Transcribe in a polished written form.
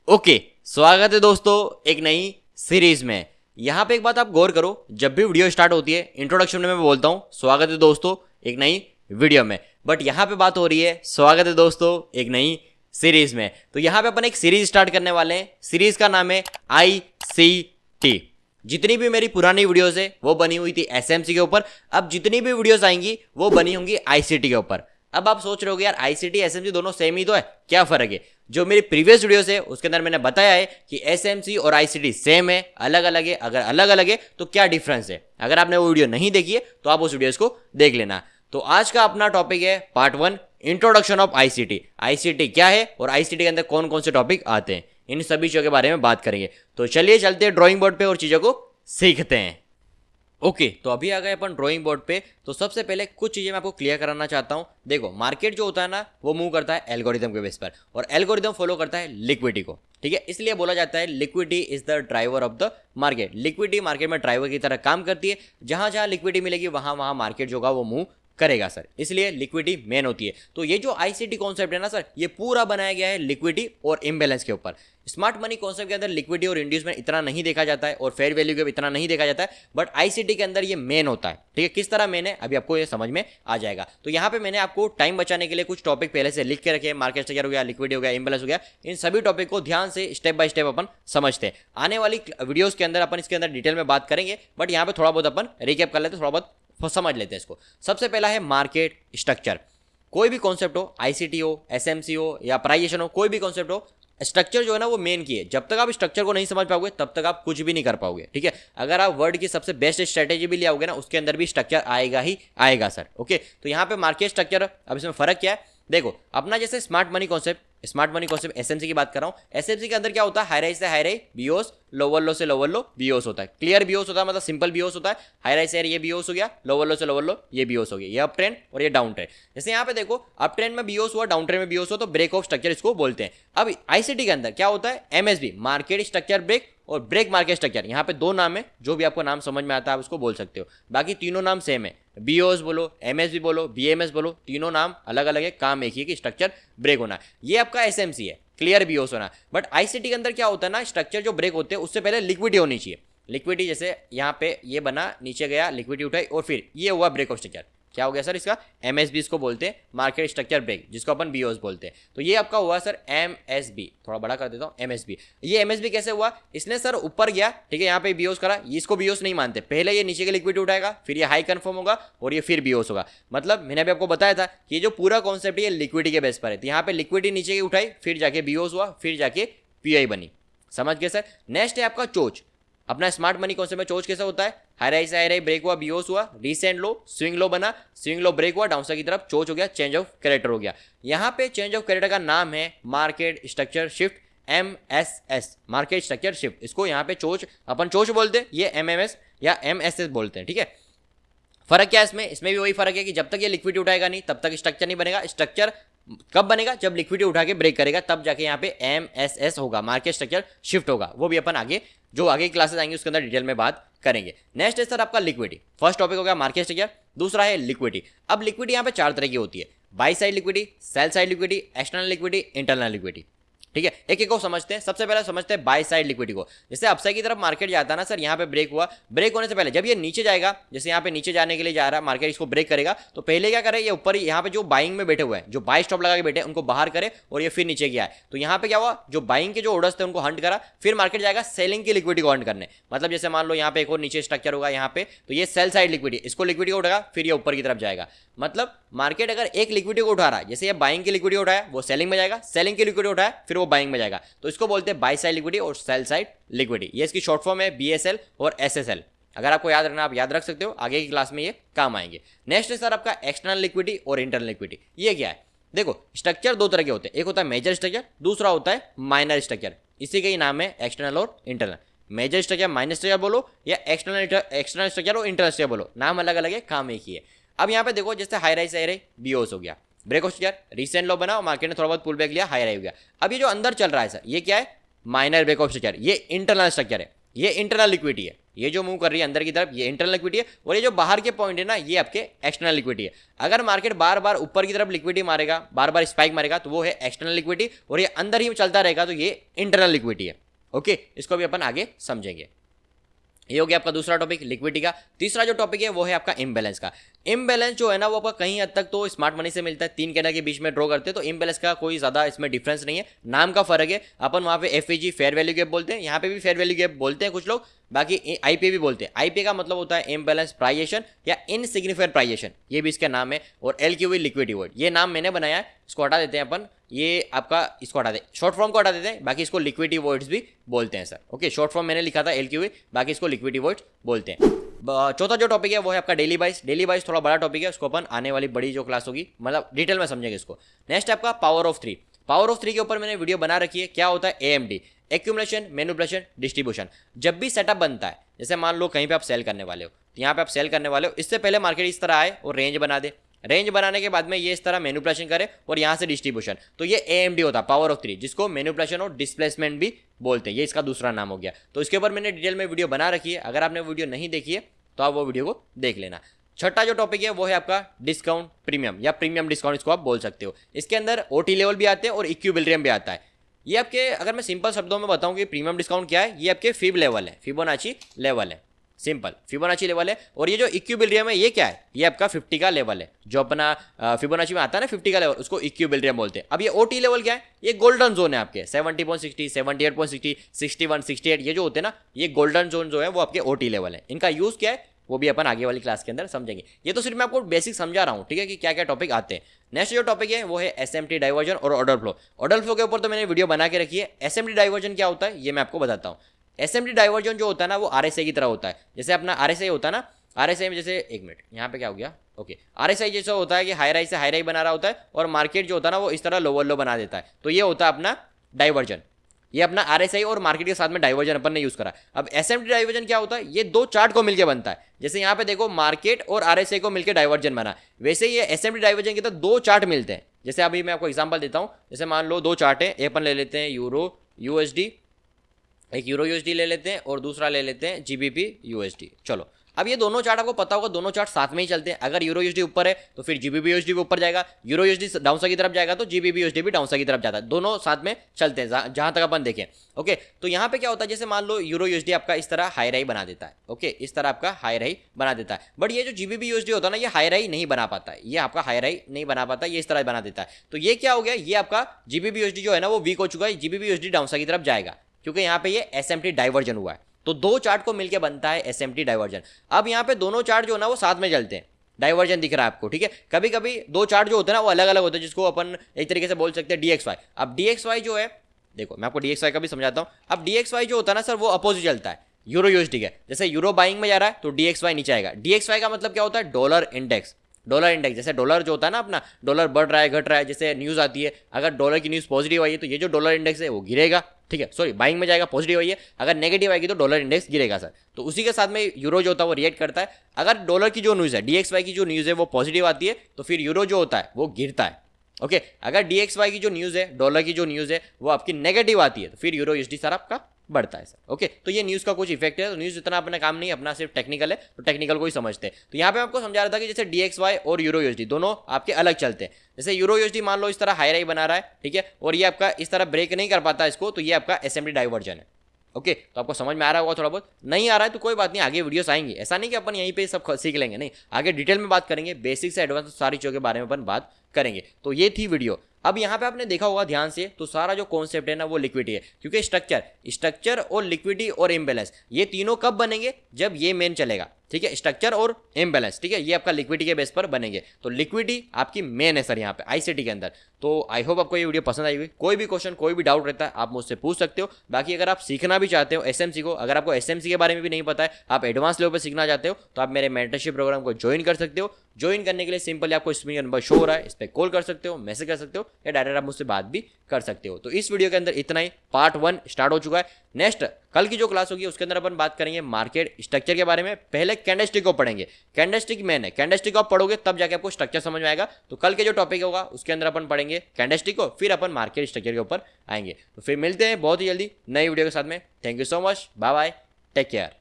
Okay, स्वागत है दोस्तों एक नई सीरीज में। यहाँ पे एक बात आप गौर करो, जब भी वीडियो स्टार्ट होती है इंट्रोडक्शन में मैं बोलता हूँ स्वागत है दोस्तों एक नई वीडियो में, बट यहाँ पे बात हो रही है स्वागत है दोस्तों एक नई सीरीज में। तो यहाँ पे अपन एक सीरीज स्टार्ट करने वाले हैं। सीरीज का नाम है ICT। जितनी भी मेरी पुरानी वीडियोस है वो बनी हुई थी SMC के ऊपर, अब जितनी भी वीडियोस आएंगी वो बनी होंगी ICT के ऊपर। अब आप सोच रहे हो यार ICT SMC दोनों सेम ही तो है, क्या फर्क है? जो मेरी प्रीवियस वीडियोस है उसके अंदर मैंने बताया है कि SMC और ICT सेम है, अलग अलग है। अगर अलग अलग है तो क्या डिफरेंस है? अगर आपने वो वीडियो नहीं देखी है तो आप उस वीडियोस को देख लेना। तो आज का अपना टॉपिक है part 1, introduction of ICT। ICT क्या है और ICT के अंदर कौन कौन से टॉपिक आते हैं, इन सभी चीजों के बारे में बात करेंगे। तो चलिए चलते हैं ड्रॉइंग बोर्ड पे और चीजों को सीखते हैं। ओके, तो अभी आ गए अपन ड्राइंग बोर्ड पे। तो सबसे पहले कुछ चीज़ें मैं आपको क्लियर कराना चाहता हूँ। देखो, मार्केट जो होता है ना वो मूव करता है एल्गोरिदम के बेस पर, और एल्गोरिदम फॉलो करता है लिक्विडिटी को। ठीक है, इसलिए बोला जाता है liquidity is the driver of the market. Liquidity market में ड्राइवर की तरह काम करती है। जहां जहां लिक्विडिटी मिलेगी वहां वहां मार्केट जो होगा वो मूव करेगा सर, इसलिए लिक्विडिटी मेन होती है। तो ये जो ICT कॉन्सेप्ट है ना सर, ये पूरा बनाया गया है लिक्विडिटी और इम्बैलेंस के ऊपर। स्मार्ट मनी कॉन्सेप्ट के अंदर लिक्विडिटी और इंड्यूसमेंट इतना नहीं देखा जाता है और फेयर वैल्यू के इतना नहीं देखा जाता है, बट ICT के अंदर ये मेन होता है। ठीक है, किस तरह मेन है अभी आपको ये समझ में आ जाएगा। तो यहाँ पे मैंने आपको टाइम बचाने के लिए कुछ टॉपिक पहले से लिख के रखे हैं। मार्केट स्ट्रक्चर हो गया, लिक्विडिटी हो गया, इम्बैलेंस हो गया, इन सभी टॉपिक को ध्यान से स्टेप बाय स्टेप अपन समझते हैं। आने वाली वीडियोस के अंदर अपन इसके अंदर डिटेल में बात करेंगे, बट यहाँ पे थोड़ा बहुत अपन रिकैप कर लेते हैं, थोड़ा बहुत समझ लेते हैं इसको। सबसे पहला है मार्केट स्ट्रक्चर। कोई भी कॉन्सेप्ट हो, ICT हो, SMC हो या प्राइजेशन हो, कोई भी कॉन्सेप्ट हो, स्ट्रक्चर जो है ना वो मेन की है। जब तक आप स्ट्रक्चर को नहीं समझ पाओगे तब तक आप कुछ भी नहीं कर पाओगे। ठीक है, अगर आप वर्ड की सबसे बेस्ट स्ट्रेटेजी भी ले आओगे ना, उसके अंदर भी स्ट्रक्चर आएगा ही आएगा सर। ओके, तो यहाँ पे मार्केट स्ट्रक्चर, अब इसमें फर्क क्या है? देखो, अपना जैसे स्मार्ट मनी कॉन्सेप्ट SMC की बात कर रहा हूँ। SMC के अंदर क्या होता है? हाई राइज से हाई राइज बीओस, लोअर लो से लोअर लो बीओस होता है। क्लियर बीओस होता है, मतलब सिंपल बीओस होता है। हाई राइज से ये बीओस हो गया, लोअर लो से लोअर लो ये बीओस हो गया। ये अप ट्रेंड और ये डाउन ट्रेंड। जैसे यहाँ पे देखो, अप ट्रेंड में बीओस हुआ, डाउन ट्रेंड में बीओस हुआ, तो ब्रेक ऑफ स्ट्रक्चर इसको बोलते हैं। अब ICT के अंदर क्या होता है? MSB, मार्केट स्ट्रक्चर ब्रेक, और ब्रेक मार्केट स्ट्रक्चर। यहाँ पे दो नाम है, जो भी आपको नाम समझ में आता है आप उसको बोल सकते हो। बाकी तीनों नाम सेम है, BOS बोलो, MSB बोलो, BMS बोलो, तीनों नाम अलग अलग है, काम एक ही है कि स्ट्रक्चर ब्रेक होना। ये आपका SMC है, क्लियर BOS होना। बट ICT के अंदर क्या होता है ना, स्ट्रक्चर जो ब्रेक होते हैं उससे पहले लिक्विडिटी होनी चाहिए। लिक्विडिटी जैसे यहाँ पे ये बना, नीचे गया, लिक्विडिटी उठाई और फिर ये हुआ ब्रेक ऑफ स्ट्रक्चर। क्या हो गया सर? इसका MSB इसको बोलते हैं, मार्केट स्ट्रक्चर ब्रेक, जिसको अपन BOS बोलते हैं। तो ये आपका हुआ सर MSB। थोड़ा बड़ा कर देता हूँ, MSB। ये MSB कैसे हुआ? इसने सर ऊपर गया, ठीक है, यहाँ पे BOS करा, इसको BOS नहीं मानते। पहले ये नीचे के लिक्विडिटी उठाएगा, फिर ये हाई कन्फर्म होगा और ये फिर BOS होगा। मतलब मैंने अभी आपको बताया था कि ये जो पूरा कॉन्सेप्ट है लिक्विडिटी के बेस पर है। तो यहाँ पे लिक्विडिटी नीचे की उठाई, फिर जाके BOS हुआ, फिर जाके PI बनी। समझ गए सर? नेक्स्ट है आपका चोच। अपना स्मार्ट मनी कॉन्सेप्ट में चोच कैसा होता है? हाई राइज से हाई राइज ब्रेक हुआ, BOS हुआ, रिसेंट लो, स्विंग लो बना, स्विंग लो ब्रेक हुआ, डाउनसाइड की तरफ चोच हो गया, चेंज ऑफ कैरेक्टर हो गया। यहाँ पे चेंज ऑफ कैरेक्टर का नाम है market structure shift, MSS, market structure shift. इसको यहाँ पे चोच, अपन चोच बोलते हैं, ये MMS या MSS बोलते हैं। ठीक है, फर्क क्या है इसमें? इसमें भी वही फर्क है कि जब तक ये लिक्विडिटी उठाएगा नहीं तब तक स्ट्रक्चर नहीं बनेगा। स्ट्रक्चर कब बनेगा? जब लिक्विडिटी उठा के ब्रेक करेगा, तब जाके यहाँ पे MSS होगा, मार्केट स्ट्रक्चर शिफ्ट होगा। वो भी अपन आगे जो आगे क्लासेस आएंगे उसके अंदर डिटेल में बात करेंगे। नेक्स्ट है सर आपका लिक्विडिटी। फर्स्ट टॉपिक हो गया मार्केट स्ट्रक्चर, दूसरा है लिक्विडिटी। अब लिक्विडिटी यहाँ पे चार तरह की होती है: by side liquidity, sell side liquidity, external liquidity, internal liquidity. ठीक है, एक एक को समझते हैं। सबसे पहले समझते हैं बाय साइड लिक्विडिटी को। जैसे अपसाइड की तरफ मार्केट जाता है ना सर, यहाँ पे ब्रेक हुआ, ब्रेक होने से पहले जब ये नीचे जाएगा, जैसे यहाँ पे नीचे जाने के लिए जा रहा है मार्केट, इसको ब्रेक करेगा, तो पहले क्या करे? ये ऊपर यहाँ पे जो बाइंग में बैठे हुए हैं, जो बाय स्टॉप लगा के बैठे हैं, उनको बाहर करे और ये फिर नीचे गया है। तो यहाँ पे क्या हुआ? जो बाइंग के जो ऑर्डर्स थे उनको हंट करा, फिर मार्केट जाएगा सेलिंग की लिक्विडिटी को हंट करने। मतलब जैसे मान लो यहाँ पे एक और नीचे स्ट्रक्चर होगा यहाँ पे, तो ये सेल साइड लिक्विडिटी, इसको लिक्विडिटी को उठाएगा, फिर ये ऊपर की तरफ जाएगा। मतलब मार्केट अगर एक लिक्विडिटी को उठा रहा है, जैसे ये बाइंग की लिक्विडिटी उठाया वो सेलिंग में जाएगा, सेलिंग की लिक्विडिटी उठाया फिर वो बाइंग में जाएगा, तो इसको बोलते हैं बाय साइड लिक्विडिटी और सेल साइड लिक्विडिटी। ये इसकी शॉर्ट फॉर्म है BSL और SSL। अगर आपको याद रखना आप याद रख सकते हो, आगे की क्लास में ये काम आएंगे। नेक्स्ट है सर आपका एक्सटर्नल लिक्विडिटी और इंटरनल लिक्विडिटी। ये क्या है? देखो, स्ट्रक्चर दो तरह के होते हैं, एक होता है मेजर स्ट्रक्चर, दूसरा होता है माइनर स्ट्रक्चर। इसी का ही नाम है एक्सटर्नल और internal. Major structure minor structure बोलो या एक्सटर्नल स्ट्रक्चर और इंटरनल स्ट्रक्चर बोलो, नाम अलग अलग है, काम एक ही है। अब यहाँ पे देखो, जैसे हाई राइज BOS हो गया, ब्रेक ऑफ स्ट्रक्चर, रिसेंट लो बना, मार्केट ने थोड़ा बहुत पुल बैक लिया, हाई राइज हो गया। अब ये जो अंदर चल रहा है सर, ये क्या है? माइनर ब्रेक ऑफ स्ट्रक्चर, ये इंटरनल स्ट्रक्चर है। ये इंटरनल लिक्विडिटी है, ये जो मूव कर रही है अंदर की तरफ ये इंटरनल लिक्विडिटी है, और ये जो बाहर के पॉइंट है ना ये आपके एक्सटर्नल लिक्विडिटी है। अगर मार्केट बार बार ऊपर की तरफ लिक्विडिटी मारेगा, बार बार स्पाइक मारेगा तो वो है एक्सटर्नल लिक्विडिटी, और ये अंदर ही चलता रहेगा तो ये इंटरनल लिक्विडिटी है। ओके, इसको भी अपन आगे समझेंगे। ये हो गया आपका दूसरा टॉपिक लिक्विडिटी का। तीसरा जो टॉपिक है वो है आपका इम्बैलेंस का। इम्बैलेंस जो है ना वो आपका कहीं हद तक तो स्मार्ट मनी से मिलता है, 3 कैंडल के बीच में ड्रॉ करते हैं, तो इम्बैलेंस का कोई ज्यादा इसमें डिफरेंस नहीं है, नाम का फर्क है। अपन वहां पे एफईजी फेयर वैल्यू गैप बोलते हैं, यहाँ पे भी फेयर वैल्यू गैप बोलते हैं कुछ लोग, बाकी आईपीए भी बोलते हैं। आईपीए का मतलब होता है इम्बैलेंस प्राइजेशन या इनसिग्निफिकेंट प्राइजेशन, ये भी इसका नाम है। और एलक्यूवी लिक्विडिटी वर्ड, ये नाम मैंने बनाया है, इसको हटा देते हैं अपन, ये आपका इसको हटा दे, शॉर्ट फॉर्म को हटा देते हैं, बाकी इसको लिक्विडिटी वर्ड्स भी बोलते हैं सर। ओके, शॉर्ट फॉर्म मैंने लिखा था एलक्यूवी, बाकी इसको लिक्विडिटी वर्ड्स बोलते हैं। चौथा जो टॉपिक है वो है आपका डेली बाइस। डेली बाइस थोड़ा बड़ा टॉपिक है, उसको अपन आने वाली बड़ी जो क्लास होगी मतलब डिटेल में समझेंगे इसको। नेक्स्ट आपका पावर ऑफ 3। पावर ऑफ 3 के ऊपर मैंने वीडियो बना रखी है। क्या होता है एएमडी, एक्यूमुलेशन, मैनिपुलेशन, डिस्ट्रीब्यूशन। जब भी सेटअप बनता है, जैसे मान लो कहीं पे आप सेल करने वाले हो, तो यहाँ पे आप सेल करने वाले हो, इससे पहले मार्केट इस तरह आए और रेंज बना दे, रेंज बनाने के बाद में ये इस तरह मैनिपुलेशन करे और यहाँ से डिस्ट्रीब्यूशन, तो ये एएमडी होता है पावर ऑफ 3, जिसको मैनिपुलेशन और डिस्प्लेसमेंट भी बोलते हैं, ये इसका दूसरा नाम हो गया। तो इसके ऊपर मैंने डिटेल में वीडियो बना रखी है, अगर आपने वीडियो नहीं देखी है तो आप वो वीडियो को देख लेना। छठा जो टॉपिक है वो है आपका डिस्काउंट प्रीमियम या प्रीमियम डिस्काउंट, इसको आप बोल सकते हो। इसके अंदर ओटी लेवल भी आते हैं और इक्विलिब्रियम भी आता है। ये आपके, अगर मैं सिंपल शब्दों में बताऊं कि प्रीमियम डिस्काउंट क्या है, ये आपके फिब लेवल है, फिबोनाची लेवल है, सिंपल फिबोनाची लेवल है। और ये जो इक्विलिब्रियम है ये क्या है, ये आपका 50 का लेवल है, जो अपना फिबोनाची में आता है ना 50 का लेवल, उसको इक्विलिब्रियम बोलते हैं। अब ये ओटी लेवल क्या है, ये गोल्डन जोन है आपके 70.60, 78.60, 61, 68, ये जो होते हैं ना, ये गोल्डन जोन जो है वो आपके ओटी लेवल है। इनका यूज क्या है वो भी अपन आगे वाली क्लास के अंदर समझेंगे। ये तो सिर्फ मैं आपको बेसिक समझा रहा हूँ, ठीक है, कि क्या क्या टॉपिक आते हैं। नेक्स्ट जो टॉपिक है वो है एसएमटी डाइवर्जन और ऑर्डर फ्लो। ऑर्डर फ्लो के ऊपर तो मैंने वीडियो बना के रखी है। एसएमटी डाइवर्जन क्या होता है ये मैं आपको बताता हूँ। एसएमटी डाइवर्जन जो होता है ना वो आरएसआई की तरह होता है। जैसे अपना आरएसआई होता है ना, आरएसआई में जैसे, एक मिनट यहाँ पे क्या हो गया, ओके, आरएसआई जैसा होता है कि हाई राई से हाई राई बना रहा होता है, और मार्केट जो होता है ना वो इस तरह लोअर लो बना देता है, तो ये होता है अपना डाइवर्जन। ये अपना आरएसआई और मार्केट के साथ में डाइवर्जन अपन ने यूज करा। अब एसएमटी डाइवर्जन क्या होता है, ये दो चार्ट को मिलकर बनता है। जैसे यहाँ पे देखो मार्केट और आरएसआई को मिलकर डाइवर्जन बना, वैसे ये एसएमटी डाइवर्जन के तो दो चार्ट मिलते हैं। जैसे अभी मैं आपको एग्जांपल देता हूँ, जैसे मान लो दो चार्ट है, अपन ले लेते हैं यूरो यूएसडी, एक यूरो यूएसडी ले लेते हैं और दूसरा ले लेते हैं जीबीपी यूएसडी। चलो, अब ये दोनों चार्ट आपको पता होगा, दोनों चार्ट साथ में ही चलते हैं। अगर यूरो यूएसडी ऊपर है तो फिर जीबीपी यूएसडी भी ऊपर जाएगा, यूरो यूएसडी डाउन साइड की तरफ जाएगा तो जीबीपी यूएसडी भी डाउन साइड की तरफ जाता है, दोनों साथ में चलते हैं जहां तक अपन देखें। ओके, तो यहाँ पे क्या होता है, जैसे मान लो यूरो यूएसडी आपका इस तरह हाई राई बना देता है, ओके, इस तरह आपका हाई राई बना देता है, बट ये जो जीबीपी यूएसडी होता है ना ये हाई राई नहीं बना पाता है, ये आपका हाई राई नहीं बना पाता, ये इस तरह बना देता है। तो ये क्या हो गया, ये आपका जीबीपी यूएसडी जो है ना वो वीक हो चुका है, जीबीपी यूएसडी डाउन साइड की तरफ जाएगा, क्योंकि यहाँ पे ये एसएमटी डाइवर्जन हुआ है। तो दो चार्ट को मिलकर बनता है एसएमटी डाइवर्जन। अब यहाँ पे दोनों चार्ट जो है ना वो साथ में चलते हैं, डाइवर्जन दिख रहा है आपको, ठीक है। कभी कभी दो चार्ट जो होते हैं ना वो अलग अलग होते हैं, जिसको अपन एक तरीके से बोल सकते हैं डीएक्सवाई। अब डीएक्सवाई जो है, देखो मैं आपको डीएक्सवाई का भी समझाता हूँ। अब डीएक्सवाई जो होता है ना सर वो अपोजिट चलता है यूरो यूएसडी के। जैसे यूरो बाइंग में जा रहा है तो डीएक्सवाई नीचे आएगा। डीएक्सवाई का मतलब क्या होता है, डॉलर इंडेक्स। डॉलर इंडेक्स, जैसे डॉलर जो होता है ना अपना, डॉलर बढ़ रहा है घट रहा है, जैसे न्यूज़ आती है, अगर डॉलर की न्यूज़ पॉजिटिव आई है तो ये जो डॉलर इंडेक्स है वो गिरेगा, ठीक है, सॉरी बाइंग में जाएगा, पॉजिटिव आई है, अगर नेगेटिव आएगी तो डॉलर इंडेक्स गिरेगा सर। तो उसी के साथ में यूरो जो होता है वो रिएक्ट करता है। अगर डॉलर की जो न्यूज़ है, डीएक्सवाई की जो न्यूज़ है वो पॉजिटिव आती है तो फिर यूरो जो होता है वो गिरता है। ओके, अगर डीएक्सवाई की जो न्यूज़ है, डॉलर की जो न्यूज़ है वो आपकी नेगेटिव आती है तो फिर यूरो यूएसडी सर आपका बढ़ता है सर। ओके, तो ये न्यूज़ का कुछ इफेक्ट है। तो न्यूज़ इतना अपना काम नहीं, अपना सिर्फ टेक्निकल है, तो टेक्निकल को ही समझते हैं। तो यहाँ पे आपको समझा रहा था कि जैसे डीएक्सवाई और यूरो यूएसडी दोनों आपके अलग चलते हैं। जैसे यूरो यूएसडी मान लो इस तरह हाई राई बना रहा है, ठीक है, और ये आपका इस तरह ब्रेक नहीं कर पाता इसको, तो ये आपका एसएमटी डाइवर्जन है। ओके, तो आपको समझ में आ रहा होगा, थोड़ा बहुत नहीं आ रहा है तो कोई बात नहीं, आगे वीडियोस आएंगे। ऐसा नहीं कि अपन यहीं पे सब सीख लेंगे, नहीं, आगे डिटेल में बात करेंगे, बेसिक से एडवांस सारी चीज़ों के बारे में अपन बात करेंगे। तो ये थी वीडियो। अब यहाँ पे आपने देखा होगा ध्यान से, तो सारा जो कॉन्सेप्ट है ना वो लिक्विडिटी है, क्योंकि स्ट्रक्चर और लिक्विडिटी और इम्बैलेंस ये तीनों कब बनेंगे, जब ये मेन चलेगा, ठीक है, स्ट्रक्चर और इम्बैलेंस, ठीक है, ये आपका लिक्विडिटी के बेस पर बनेंगे। तो लिक्विडिटी आपकी मेन है सर यहाँ पे आईसीटी के अंदर। तो आई होप आपको ये वीडियो पसंद आई होगी। कोई भी क्वेश्चन, कोई भी डाउट रहता है आप मुझसे पूछ सकते हो। बाकी अगर आप सीखना भी चाहते हो एसएमसी को, अगर आपको एसएमसी के बारे में भी नहीं पता है, आप एडवांस लेवल पर सीखना चाहते हो, तो आप मेरे मेंटरशिप प्रोग्राम को ज्वाइन कर सकते हो। ज्वाइन करने के लिए सिंपली आपको स्क्रीन नंबर शो हो रहा है, इस पर कॉल कर सकते हो, मैसेज कर सकते हो, या डायरेक्ट आप मुझसे बात भी कर सकते हो। तो इस वीडियो के अंदर इतना ही, पार्ट 1 स्टार्ट हो चुका है। नेक्स्ट कल की जो क्लास होगी उसके अंदर अपन बात करेंगे मार्केट स्ट्रक्चर के बारे में। पहले कैंडलस्टिक को पढ़ेंगे, कैंडलस्टिक मेन है, कैंडलस्टिक आप पढ़ोगे तब जाके आपको स्ट्रक्चर समझ में आएगा। तो कल के जो टॉपिक होगा उसके अंदर अपन पढ़ेंगे कैंडलस्टिक को, फिर अपन मार्केट स्ट्रक्चर के ऊपर आएंगे। तो फिर मिलते हैं बहुत ही जल्दी नई वीडियो के साथ में। Thank you so much, bye bye, take care.